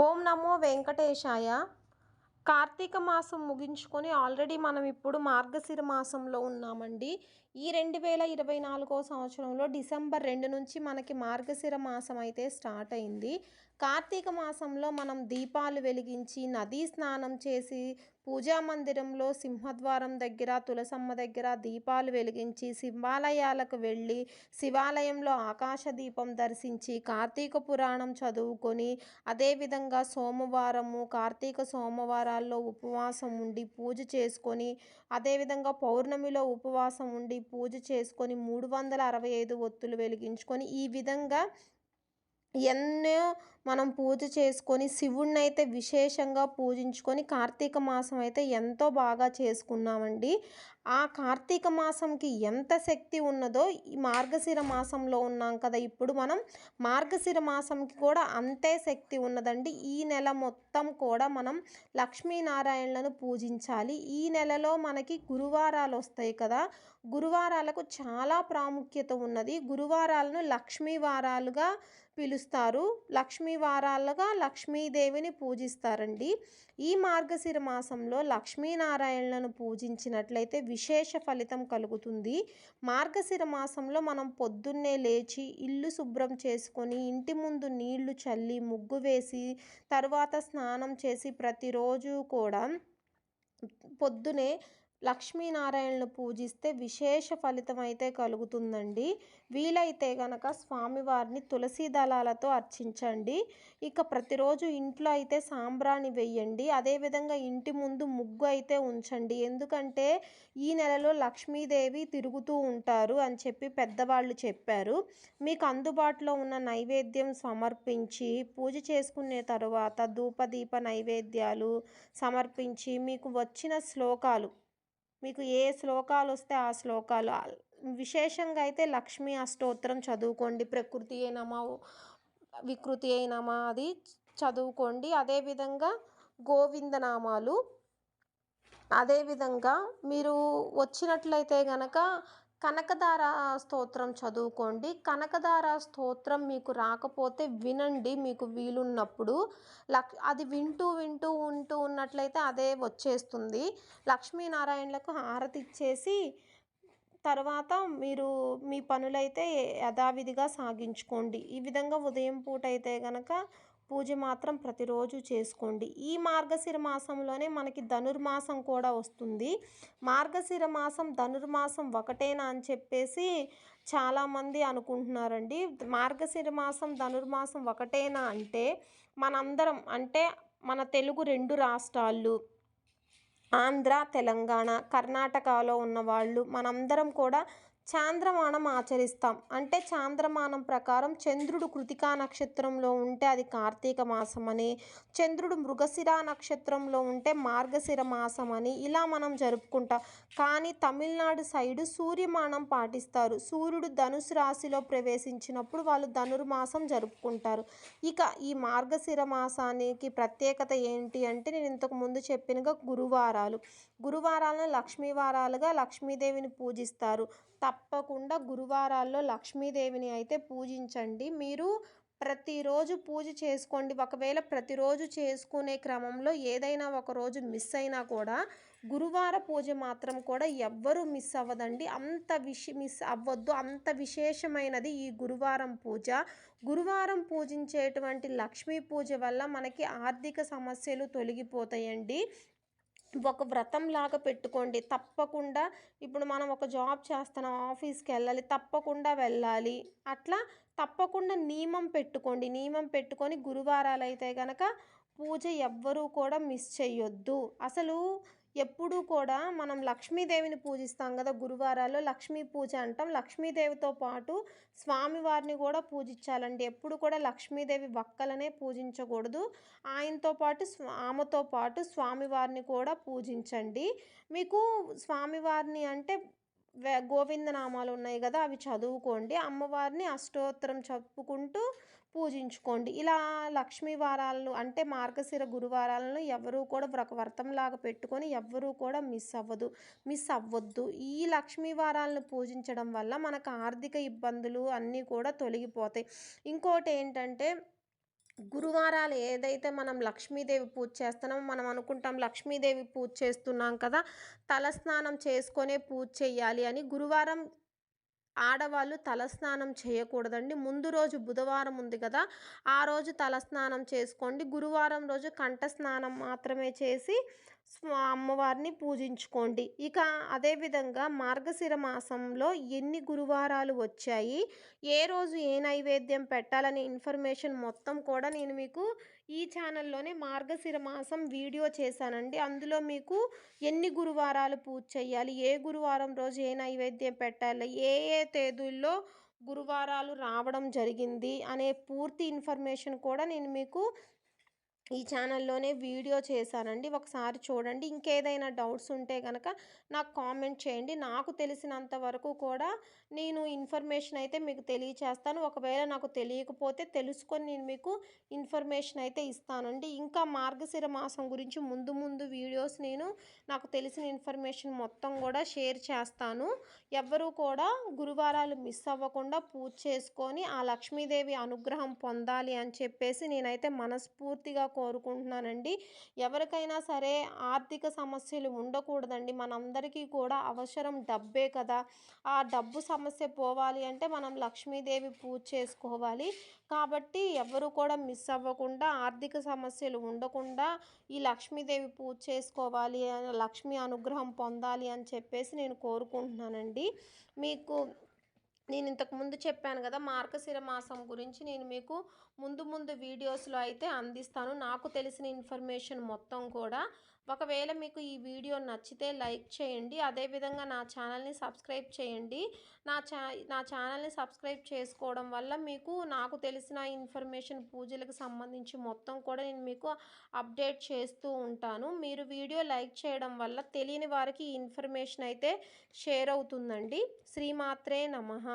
ఓం నమో వెంకటేశాయ. కార్తీక మాసం ముగించుకొని ఆల్రెడీ మనం ఇప్పుడు మార్గశిర మాసంలో ఉన్నామండి. ఈ 2024 సంవత్సరంలో డిసెంబర్ 2 నుంచి మనకి మార్గశిర మాసం అయితే స్టార్ట్ అయింది. కార్తీక మాసంలో మనం దీపాలు వెలిగించి, నదీ స్నానం చేసి, పూజా మందిరంలో సింహద్వారం దగ్గర, తులసమ్మ దగ్గర దీపాలు వెలిగించి, శివాలయాలకు వెళ్ళి, శివాలయంలో ఆకాశ దీపం దర్శించి, కార్తీక పురాణం చదువుకొని, అదేవిధంగా కార్తీక సోమవారాల్లో ఉపవాసం ఉండి పూజ చేసుకొని, అదేవిధంగా పౌర్ణమిలో ఉపవాసం ఉండి పూజ చేసుకొని 365 ఒత్తులు వెలిగించుకొని, ఈ విధంగా ఎన్నో మనం పూజ చేసుకొని శివుడినైతే విశేషంగా పూజించుకొని కార్తీక మాసం అయితే ఎంతో బాగా చేసుకున్నామండి. ఆ కార్తీక మాసంకి ఎంత శక్తి ఉన్నదో ఈ మార్గశిర మాసంలో ఉన్నాం కదా, ఇప్పుడు మనం మార్గశిర మాసంకి కూడా అంతే శక్తి ఉన్నదండి. ఈ నెల మొత్తం కూడా మనం లక్ష్మీనారాయణలను పూజించాలి. ఈ నెలలో మనకి గురువారాలు వస్తాయి కదా, గురువారాలకు చాలా ప్రాముఖ్యత ఉన్నది. గురువారాలను లక్ష్మీ వారాలుగా పిలుస్తారు. లక్ష్మీ వారాలుగా లక్ష్మీదేవిని పూజిస్తారండి. ఈ మార్గశిర మాసంలో లక్ష్మీనారాయణలను పూజించినట్లయితే విశేష ఫలితం కలుగుతుంది. మార్గశిర మాసంలో మనం పొద్దున్నే లేచి ఇల్లు శుభ్రం చేసుకొని, ఇంటి ముందు నీళ్లు చల్లి, ముగ్గు వేసి, తరువాత స్నానం చేసి ప్రతిరోజు కూడా పొద్దునే లక్ష్మీనారాయణను పూజిస్తే విశేష ఫలితం అయితే కలుగుతుందండి. వీలైతే గనక స్వామివారిని తులసి దళాలతో అర్చించండి. ఇక ప్రతిరోజు ఇంట్లో అయితే సాంబ్రాణి వెయ్యండి. అదేవిధంగా ఇంటి ముందు ముగ్గు అయితే ఉంచండి. ఎందుకంటే ఈ నెలలో లక్ష్మీదేవి తిరుగుతూ ఉంటారు అని చెప్పి పెద్దవాళ్ళు చెప్పారు. మీకు అందుబాటులో ఉన్న నైవేద్యం సమర్పించి పూజ చేసుకునే తరువాత ధూపదీప నైవేద్యాలు సమర్పించి, మీకు వచ్చిన శ్లోకాలు, మీకు ఏ శ్లోకాలు వస్తే ఆ శ్లోకాలు, విశేషంగా అయితే లక్ష్మీ అష్టోత్తరం చదువుకోండి. ప్రకృతి ఏ నమ, వికృతి ఏ నమ అది చదువుకోండి. అదేవిధంగా గోవిందనామాలు, అదేవిధంగా మీరు వచ్చినట్లయితే గనక కనకధార స్తోత్రం చదువుకోండి. కనకధార స్తోత్రం మీకు రాకపోతే వినండి మీకు వీలున్నప్పుడు. అది వింటూ వింటూ ఉన్నట్లయితే అదే వచ్చేస్తుంది. లక్ష్మీనారాయణలకు హారతి ఇచ్చేసి తర్వాత మీరు మీ పనులైతే యథావిధిగా సాగించుకోండి. ఈ విధంగా ఉదయం పూట అయితే గనక పూజ మాత్రం ప్రతిరోజు చేసుకోండి. ఈ మార్గశిర మాసంలోనే మనకి ధనుర్మాసం కూడా వస్తుంది. మార్గశిర మాసం ధనుర్మాసం ఒకటేనా అని చెప్పేసి చాలామంది అనుకుంటున్నారండి. మార్గశిర మాసం ధనుర్మాసం ఒకటేనా అంటే, మనందరం అంటే మన తెలుగు 2 రాష్ట్రాలు ఆంధ్ర, తెలంగాణ, కర్ణాటకలో ఉన్నవాళ్ళు మనందరం కూడా చాంద్రమానం ఆచరిస్తాం. అంటే చాంద్రమానం ప్రకారం చంద్రుడు కృతికా నక్షత్రంలో ఉంటే అది కార్తీక మాసం అని, చంద్రుడు మృగశిర నక్షత్రంలో ఉంటే మార్గశిర మాసం అని ఇలా మనం జరుపుకుంటాం. కానీ తమిళనాడు సైడు సూర్యమానం పాటిస్తారు. సూర్యుడు ధనుసు రాశిలో ప్రవేశించినప్పుడు వాళ్ళు ధనుర్మాసం జరుపుకుంటారు. ఇక ఈ మార్గశిర మాసానికి ప్రత్యేకత ఏంటి అంటే, నేను ఇంతకు ముందు చెప్పినగా గురువారాలను లక్ష్మీ వారాలుగా లక్ష్మీదేవిని పూజిస్తారు. తప్పకుండా గురువారాల్లో లక్ష్మీదేవిని అయితే పూజించండి. మీరు ప్రతిరోజు పూజ చేసుకోండి. ఒకవేళ ప్రతిరోజు చేసుకునే క్రమంలో ఏదైనా ఒక రోజు మిస్ అయినా కూడా గురువార పూజ మాత్రం కూడా ఎవ్వరూ మిస్ అవ్వదండి. మిస్ అవ్వద్దు. అంత విశేషమైనది ఈ గురువారం పూజ. గురువారం పూజించేటువంటి లక్ష్మీ పూజ వల్ల మనకి ఆర్థిక సమస్యలు తొలగిపోతాయండి. ఒక వ్రతంలాగా పెట్టుకోండి. తప్పకుండా ఇప్పుడు మనం ఒక జాబ్ చేస్తున్నాం, ఆఫీస్కి వెళ్ళాలి, తప్పకుండా వెళ్ళాలి. అట్లా తప్పకుండా నియమం పెట్టుకోండి. నియమం పెట్టుకొని గురువారాలు అయితే కనుక పూజ ఎవ్వరూ కూడా మిస్ చేయొద్దు. అసలు ఎప్పుడూ కూడా మనం లక్ష్మీదేవిని పూజిస్తాం కదా, గురువారాల్లో లక్ష్మీ పూజ అంటాం. లక్ష్మీదేవితో పాటు స్వామివారిని కూడా పూజించాలండి. ఎప్పుడు కూడా లక్ష్మీదేవి వక్కలనే పూజించకూడదు. ఆమెతో పాటు స్వామివారిని కూడా పూజించండి. మీకు స్వామివారిని అంటే గోవిందనామాలు ఉన్నాయి కదా, అవి చదువుకోండి. అమ్మవారిని అష్టోత్తరం చెప్పుకుంటూ పూజించుకోండి. ఇలా లక్ష్మీ వారాలను అంటే మార్గశిర గురువారాలను ఎవరూ కూడా ఒక వ్రతంలాగా పెట్టుకొని ఎవ్వరూ కూడా మిస్ అవ్వద్దు. ఈ లక్ష్మీ వారాలను పూజించడం వల్ల మనకు ఆర్థిక ఇబ్బందులు అన్నీ కూడా తొలగిపోతాయి. ఇంకోటి ఏంటంటే, గురువారాలు ఏదైతే మనం లక్ష్మీదేవి పూజ చేస్తున్నామో మనం అనుకుంటాం లక్ష్మీదేవి పూజ చేస్తున్నాం కదా, తలస్నానం చేసుకొనే పూజ చెయ్యాలి అని. గురువారం ఆడవాళ్ళు తలస్నానం చేయకూడదండి. ముందు రోజు బుధవారం ఉంది కదా, ఆ రోజు తలస్నానం చేసుకోండి. గురువారం రోజు కంఠ స్నానం మాత్రమే చేసి అమ్మవారిని పూజించుకోండి. ఇక అదేవిధంగా మార్గశిర మాసంలో ఎన్ని గురువారాలు వచ్చాయి, ఏ రోజు ఏ నైవేద్యం పెట్టాలనే ఇన్ఫర్మేషన్ మొత్తం కూడా నేను మీకు ఈ ఛానల్లోనే మార్గశిర మాసం వీడియో చేశానండి. అందులో మీకు ఎన్ని గురువారాలు పూజ చేయాలి, ఏ గురువారం రోజు ఏ నైవేద్యం పెట్టాలి, ఏ ఏ తేదీల్లో గురువారాలు రావడం జరిగింది అనే పూర్తి ఇన్ఫర్మేషన్ కూడా నేను మీకు ఈ ఛానల్లోనే వీడియో చేశానండి. ఒకసారి చూడండి. ఇంకేదైనా డౌట్స్ ఉంటే గనక నాకు కామెంట్ చేయండి. నాకు తెలిసినంత వరకు కూడా నేను ఇన్ఫర్మేషన్ అయితే మీకు తెలియచేస్తాను. ఒకవేళ నాకు తెలియకపోతే తెలుసుకొని నేను మీకు ఇన్ఫర్మేషన్ అయితే ఇస్తానండి. ఇంకా మార్గశిర మాసం గురించి ముందు ముందు వీడియోస్ నేను నాకు తెలిసిన ఇన్ఫర్మేషన్ మొత్తం కూడా షేర్ చేస్తాను. ఎవ్వరూ కూడా గురువారాలు మిస్ అవ్వకుండా పూజ చేసుకొని ఆ లక్ష్మీదేవి అనుగ్రహం పొందాలి అని చెప్పేసి నేనైతే మనస్ఫూర్తిగా కోరుకుంటున్నానండి. ఎవరికైనా సరే ఆర్థిక సమస్యలు ఉండకూడదండి. మనందరికీ కూడా అవసరం డబ్బే కదా, ఆ డబ్బు సమస్య పోవాలి అంటే మనం లక్ష్మీదేవి పూజ చేసుకోవాలి. కాబట్టి ఎవరు కూడా మిస్ అవ్వకుండా ఆర్థిక సమస్యలు ఉండకుండా ఈ లక్ష్మీదేవి పూజ చేసుకోవాలి, లక్ష్మీ అనుగ్రహం పొందాలి అని చెప్పేసి నేను కోరుకుంటున్నానండి. మీకు నేను ఇంతకుముందు చెప్పాను కదా, మార్గశిర మాసం గురించి నేను మీకు ముందు ముందు వీడియోస్లో అయితే అందిస్తాను నాకు తెలిసిన ఇన్ఫర్మేషన్ మొత్తం కూడా. ఒకవేళ మీకు ఈ వీడియో నచ్చితే లైక్ చేయండి. అదేవిధంగా నా ఛానల్ని సబ్స్క్రైబ్ చేయండి. నా ఛానల్ని సబ్స్క్రైబ్ చేసుకోవడం వల్ల మీకు నాకు తెలిసిన ఇన్ఫర్మేషన్ పూజలకు సంబంధించి మొత్తం కూడా నేను మీకు అప్డేట్ చేస్తూ ఉంటాను. మీరు వీడియో లైక్ చేయడం వల్ల తెలియని వారికి ఈ ఇన్ఫర్మేషన్ అయితే షేర్ అవుతుందండి. శ్రీమాత్రే నమః.